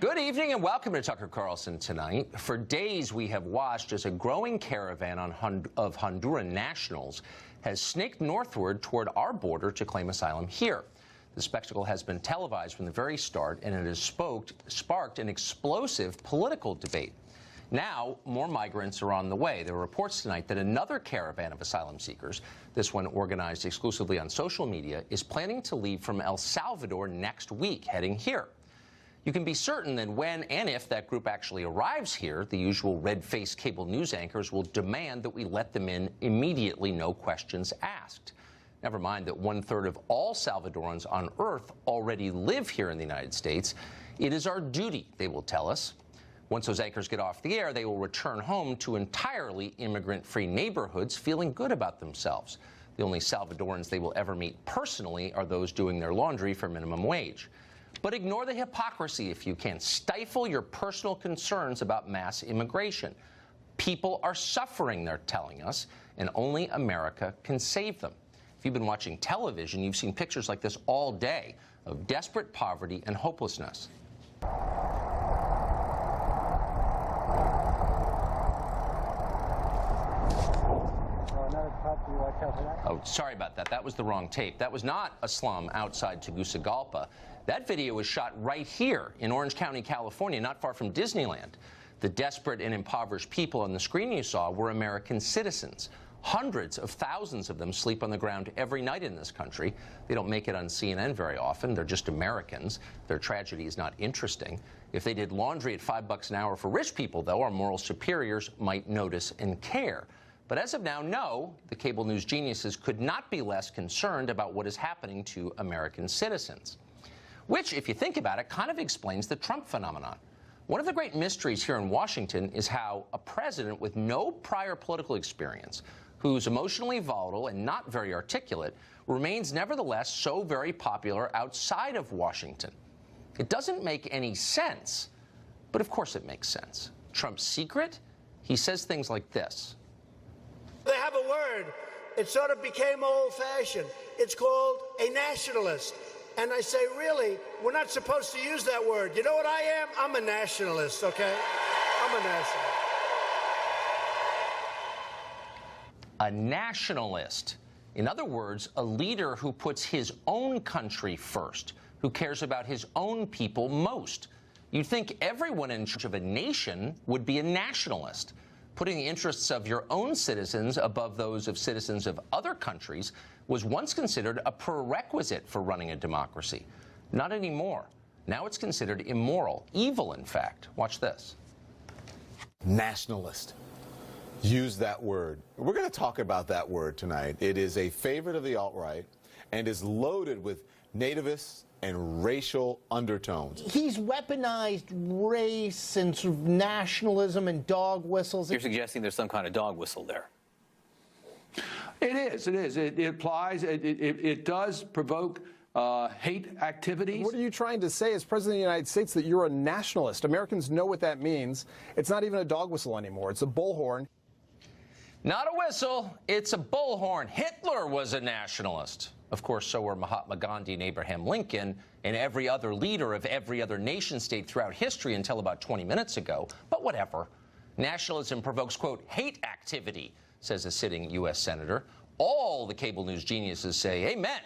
Good evening and welcome to Tucker Carlson Tonight. For days, we have watched as a growing caravan of Honduran nationals has snaked northward toward our border to claim asylum here. The spectacle has been televised from the very start, and it has sparked an explosive political debate. Now, more migrants are on the way. There are reports tonight that another caravan of asylum seekers, this one organized exclusively on social media, is planning to leave from El Salvador next week, heading here. You can be certain that when and if that group actually arrives here, the usual red-faced cable news anchors will demand that we let them in immediately, no questions asked. Never mind that one-third of all Salvadorans on Earth already live here in the United States. It is our duty, they will tell us. Once those anchors get off the air, they will return home to entirely immigrant-free neighborhoods, feeling good about themselves. The only Salvadorans they will ever meet personally are those doing their laundry for minimum wage. But ignore the hypocrisy if you can. Stifle your personal concerns about mass immigration. People are suffering, they're telling us, and only America can save them. If you've been watching television, you've seen pictures like this all day of desperate poverty and hopelessness. Oh, sorry about that. That was the wrong tape. That was not a slum outside Tegucigalpa. That video was shot right here in Orange County, California, not far from Disneyland. The desperate and impoverished people on the screen you saw were American citizens. Hundreds of thousands of them sleep on the ground every night in this country. They don't make it on CNN very often. They're just Americans. Their tragedy is not interesting. If they did laundry at $5 an hour for rich people, though, our moral superiors might notice and care. But as of now, no, the cable news geniuses could not be less concerned about what is happening to American citizens. Which, if you think about it, kind of explains the Trump phenomenon. One of the great mysteries here in Washington is how a president with no prior political experience, who's emotionally volatile and not very articulate, remains nevertheless so very popular outside of Washington. It doesn't make any sense, but of course it makes sense. Trump's secret? He says things like this. They have a word. It sort of became old-fashioned. It's called a nationalist. And I say, really, we're not supposed to use that word. You know what I am? I'm a nationalist, okay? I'm a nationalist. A nationalist. In other words, a leader who puts his own country first, who cares about his own people most. You'd think everyone in charge of a nation would be a nationalist. Putting the interests of your own citizens above those of citizens of other countries was once considered a prerequisite for running a democracy. Not anymore. Now it's considered immoral, evil, in fact. Watch this. Nationalist. Use that word. We're going to talk about that word tonight. It is a favorite of the alt-right and is loaded with nativist and racial undertones. He's weaponized race and sort of nationalism and dog whistles. You're suggesting there's some kind of dog whistle there. It is. It applies. It does provoke hate activities. What are you trying to say as President of the United States, that you're a nationalist? Americans know what that means. It's not even a dog whistle anymore. It's a bullhorn. Not a whistle. It's a bullhorn. Hitler was a nationalist. Of course, so were Mahatma Gandhi and Abraham Lincoln and every other leader of every other nation-state throughout history until about 20 minutes ago. But whatever. Nationalism provokes, quote, hate activity, says a sitting U.S. senator. All the cable news geniuses say amen.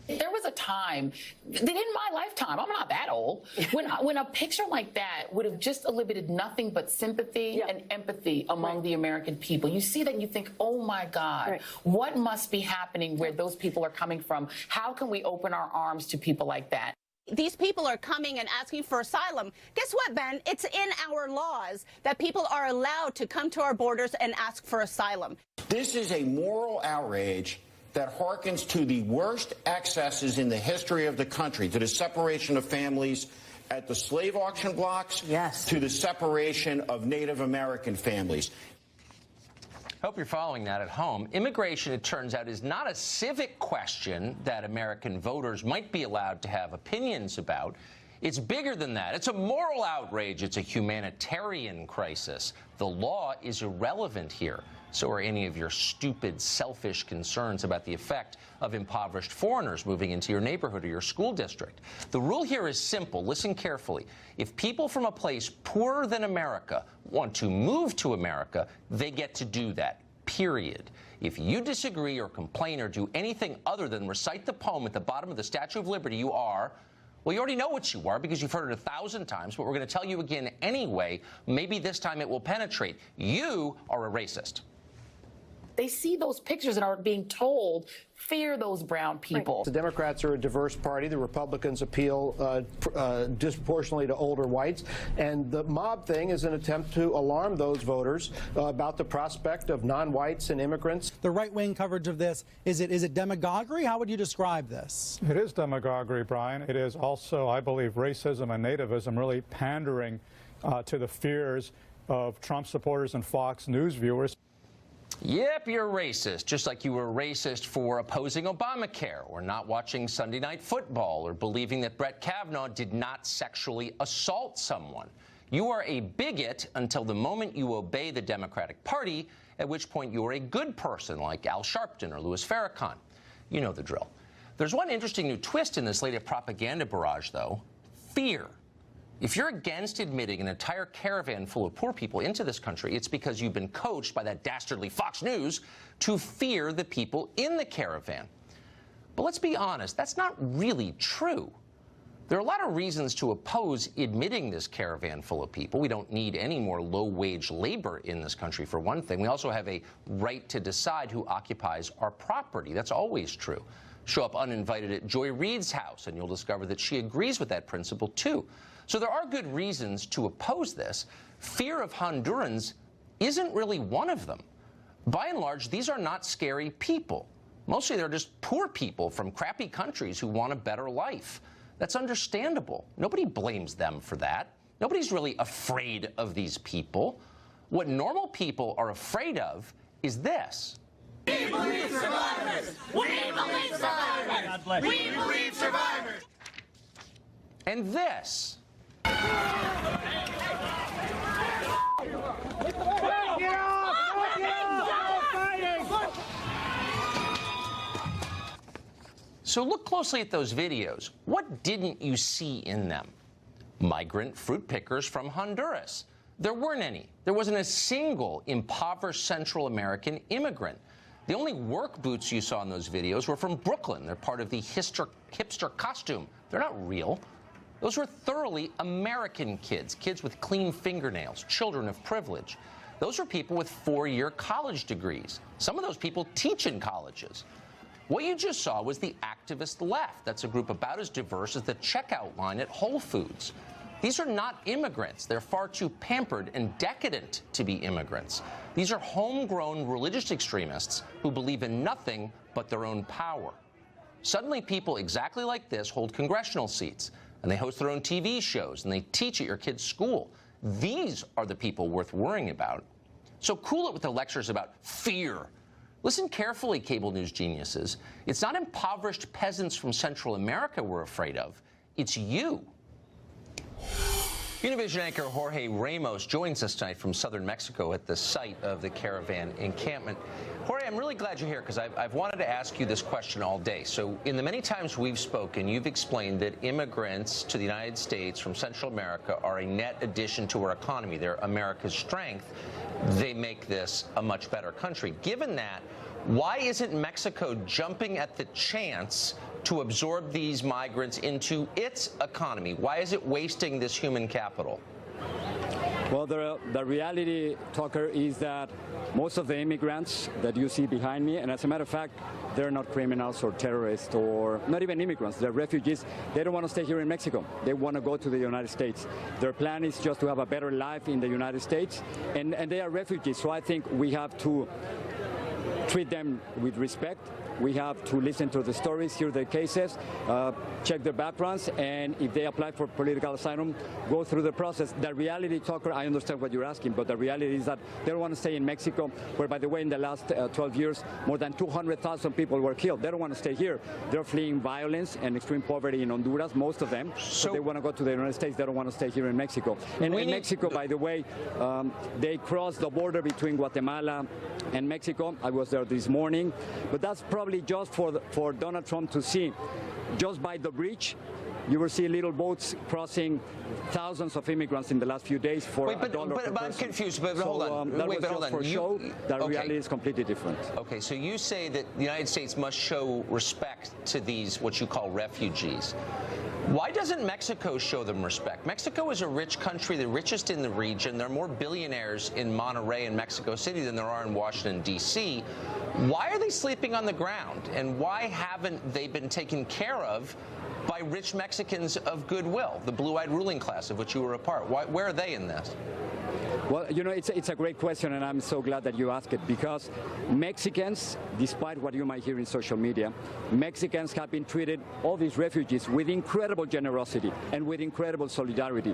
There was a time, in my lifetime, I'm not that old, when a picture like that would have just elicited nothing but sympathy and empathy among the American people. You see that and you think, oh my God, what must be happening where those people are coming from? How can we open our arms to people like that? These people are coming and asking for asylum. Guess what, Ben? It's in our laws that people are allowed to come to our borders and ask for asylum. This is a moral outrage that harkens to the worst excesses in the history of the country, to the separation of families at the slave auction blocks, to the separation of Native American families. Hope you're following that at home. Immigration, it turns out, is not a civic question that American voters might be allowed to have opinions about. It's bigger than that. It's a moral outrage. It's a humanitarian crisis. The law is irrelevant here. So are any of your stupid, selfish concerns about the effect of impoverished foreigners moving into your neighborhood or your school district. The rule here is simple. Listen carefully. If people from a place poorer than America want to move to America, they get to do that, period. If you disagree or complain or do anything other than recite the poem at the bottom of the Statue of Liberty, you are, well, you already know what you are because you've heard it 1,000 times, but we're going to tell you again anyway. Maybe this time it will penetrate. You are a racist. They see those pictures and are being told, fear those brown people. The Democrats are a diverse party. The Republicans appeal disproportionately to older whites. And the mob thing is an attempt to alarm those voters about the prospect of non-whites and immigrants. The right-wing coverage of this, is it demagoguery? How would you describe this? It is demagoguery, Brian. It is also, I believe, racism and nativism, really pandering to the fears of Trump supporters and Fox News viewers. Yep, you're racist, just like you were racist for opposing Obamacare or not watching Sunday Night Football or believing that Brett Kavanaugh did not sexually assault someone. You are a bigot until the moment you obey the Democratic Party, at which point you're a good person like Al Sharpton or Louis Farrakhan. You know the drill. There's one interesting new twist in this latest propaganda barrage, though: fear. If you're against admitting an entire caravan full of poor people into this country, it's because you've been coached by that dastardly Fox News to fear the people in the caravan. But let's be honest, that's not really true. There are a lot of reasons to oppose admitting this caravan full of people. We don't need any more low-wage labor in this country, for one thing. We also have a right to decide who occupies our property. That's always true. Show up uninvited at Joy Reid's house, and you'll discover that she agrees with that principle, too. So there are good reasons to oppose this. Fear of Hondurans isn't really one of them. By and large, these are not scary people. Mostly they're just poor people from crappy countries who want a better life. That's understandable. Nobody blames them for that. Nobody's really afraid of these people. What normal people are afraid of is this. We believe survivors! We believe survivors! We believe survivors! And this. So look closely at those videos. What didn't you see in them? Migrant fruit pickers from Honduras. There weren't any. There wasn't a single impoverished Central American immigrant. The only work boots you saw in those videos were from Brooklyn. They're part of the hipster costume. They're not real. Those were thoroughly American kids, kids with clean fingernails, children of privilege. Those were people with 4-year college degrees. Some of those people teach in colleges. What you just saw was the activist left. That's a group about as diverse as the checkout line at Whole Foods. These are not immigrants. They're far too pampered and decadent to be immigrants. These are homegrown religious extremists who believe in nothing but their own power. Suddenly, people exactly like this hold congressional seats, and they host their own TV shows, and they teach at your kid's school. These are the people worth worrying about. So cool it with the lectures about fear. Listen carefully, cable news geniuses. It's not impoverished peasants from Central America we're afraid of. It's you. Univision anchor Jorge Ramos joins us tonight from southern Mexico at the site of the caravan encampment. Jorge, I'm really glad you're here because I've wanted to ask you this question all day. So in the many times we've spoken, you've explained that immigrants to the United States from Central America are a net addition to our economy. They're America's strength. They make this a much better country. Given that, why isn't Mexico jumping at the chance to absorb these migrants into its economy? Why is it wasting this human capital? Well, the reality, Tucker, is that most of the immigrants that you see behind me, and as a matter of fact, they're not criminals or terrorists or not even immigrants. They're refugees. They don't want to stay here in Mexico. They want to go to the United States. Their plan is just to have a better life in the United States, and they are refugees. So I think we have to treat them with respect We have to listen to the stories, hear their cases, check their backgrounds, and if they apply for political asylum, go through the process. The reality, Tucker, I understand what you're asking, but the reality is that they don't want to stay in Mexico, where, by the way, in the last 12 years, more than 200,000 people were killed. They don't want to stay here. They're fleeing violence and extreme poverty in Honduras, most of them. So they want to go to the United States. They don't want to stay here in Mexico. And in Mexico, by the way, they crossed the border between Guatemala and Mexico. I was there this morning. But that's probably just for Donald Trump to see. Just by the bridge, you will see little boats crossing thousands of immigrants in the last few days for $1 per person. But I'm confused. But hold on. Wait, but hold on. For show, the reality is completely different. Okay, so you say that the United States must show respect to these, what you call refugees. Why doesn't Mexico show them respect? Mexico is a rich country, the richest in the region. There are more billionaires in Monterrey and Mexico City than there are in Washington, D.C. Why are they sleeping on the ground? And why haven't they been taken care of by rich Mexicans of goodwill, the blue-eyed ruling class of which you were a part? Where are they in this? Well, you know, it's a great question, and I'm so glad that you asked it, because Mexicans, despite what you might hear in social media, Mexicans have been treated, all these refugees, with incredible generosity and with incredible solidarity.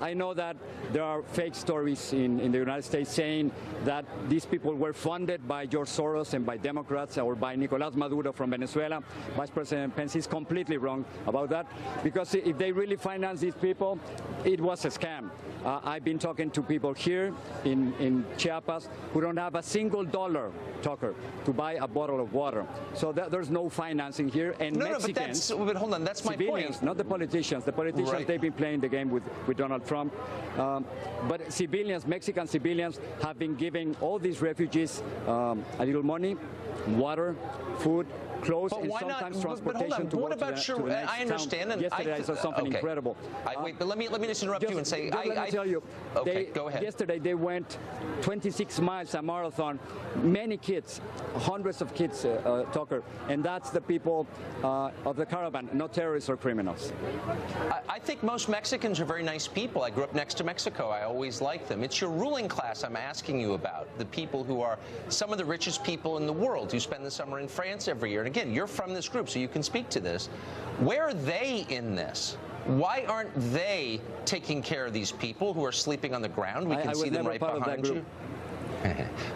I know that there are fake stories in the United States saying that these people were funded by George Soros and by Democrats or by Nicolás Maduro from Venezuela. Vice President Pence is completely wrong about that, because if they really financed these people, it was a scam. I've been talking to people here in Chiapas who don't have a single dollar, Tucker, to buy a bottle of water. So there's no financing here. And Mexicans, but hold on, that's my civilians, point. not the politicians. The politicians, right. They've been playing the game with Donald Trump. But civilians, Mexican civilians, have been giving all these refugees a little money, water, food, clothes, and sometimes transportation to go to the next I understand. town. Yesterday I saw something incredible. Wait, but let me just interrupt you and say, let me tell you. Okay, go ahead. Yesterday they went 26 miles, a marathon. Many kids, hundreds of kids, Tucker, and that's the people of the caravan, not terrorists or criminals. I think most Mexicans are very nice people. I grew up next to Mexico. I always liked them. It's your ruling class I'm asking you about, the people who are some of the richest people in the world who spend the summer in France every year. And again, you're from this group, so you can speak to this. Where are they in this? Why aren't they taking care of these people who are sleeping on the ground? We can see them right behind you.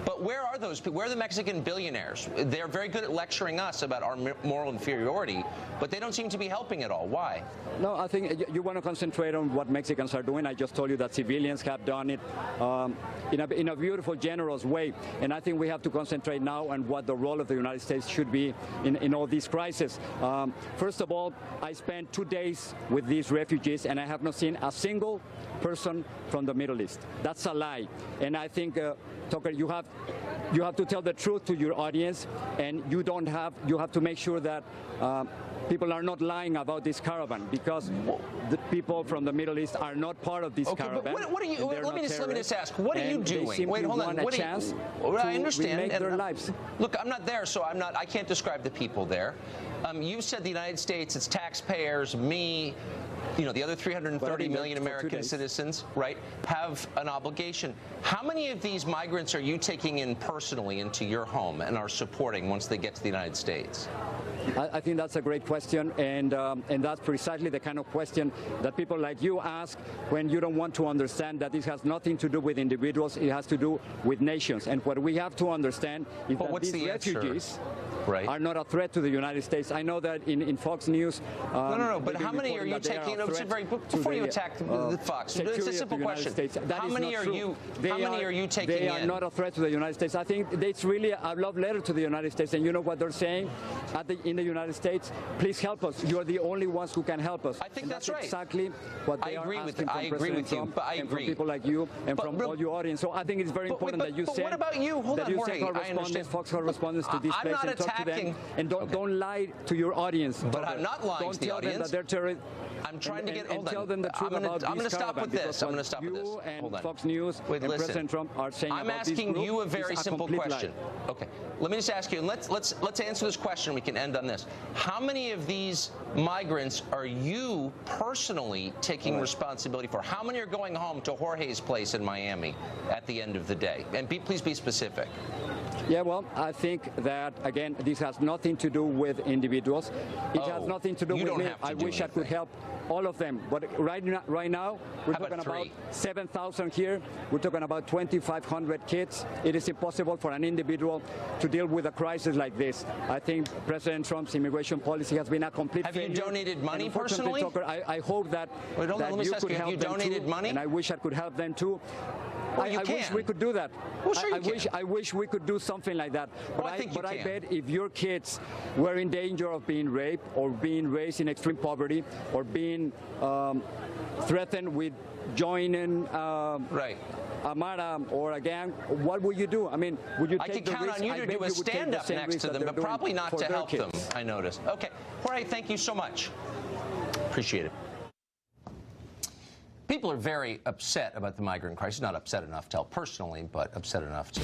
But where are those people? Where are the Mexican billionaires? They're very good at lecturing us about our moral inferiority, but they don't seem to be helping at all. Why? No, I think you want to concentrate on what Mexicans are doing. I just told you that civilians have done it in a beautiful, generous way. And I think we have to concentrate now on what the role of the United States should be in all these crises. First of all, I spent 2 days with these refugees, and I have not seen a single person from the Middle East. That's a lie. And I think, Tucker, you have to tell the truth to your audience, and you have to make sure that people are not lying about this caravan, because the people from the Middle East are not part of this caravan. But what are you? Let me just ask. What are you doing? Wait, hold on. What chance I understand. Remake their lives. Look, I'm not there, so I can't describe the people there. You said the United States, its taxpayers, me, the other 330 million American citizens, right, have an obligation. How many of these migrants are you taking in personally into your home and are supporting once they get to the United States? I think that's a great question, and that's precisely the kind of question that people like you ask when you don't want to understand that this has nothing to do with individuals, it has to do with nations. And what we have to understand is that these refugees are not a threat to the United States. I know that in Fox News... No, but how many are you taking... Before you attack the Fox, it's a simple question. How many are you taking in? They are not a threat to the United States. I think it's really a love letter to the United States, and you know what they're saying in the United States? Please help us. You are the only ones who can help us. I think that's right. Exactly what they are asking from President Trump and from people like you and from all your audience. So I think it's very important that you send... What about you? Hold on, Jorge. Fox correspondents to this place and talk to them. And don't lie to your audience. But I'm not lying to the audience. Don't tell them that they're terrorists. I'm trying to get... And tell them the truth about this caravan. I'm going to stop with this. I'm going to stop with this. You and Fox News and President Trump are saying I'm asking you a very simple question. Okay. Let me just ask you, and let's answer this question. We can end on this. How many of these migrants are you personally taking responsibility for? How many are going home to Jorge's place in Miami at the end of the day? And please be specific. Yeah, well, I think that, again, This has nothing to do with individuals. It has nothing to do with me. I wish I could help all of them. But right now, we're talking about 7,000 here. We're talking about 2,500 kids. It is impossible for an individual to deal with a crisis like this. I think President Trump's immigration policy has been a complete failure. Have you donated money personally? Tucker, I hope that, Wait, that you could help them donated too, money? and I wish I could help them too. Well, I wish we could do that. Well, sure I wish we could do something like that. But, well, I bet if your kids were in danger of being raped or being raised in extreme poverty or being threatened with joining a MARA or a gang, what would you do? I mean, would you take I could the count risk? on you to do a stand-up next to them, but probably not to help them, I noticed. Okay. Jorge, thank you so much. Appreciate it. People are very upset about the migrant crisis. Not upset enough to help personally, but upset enough to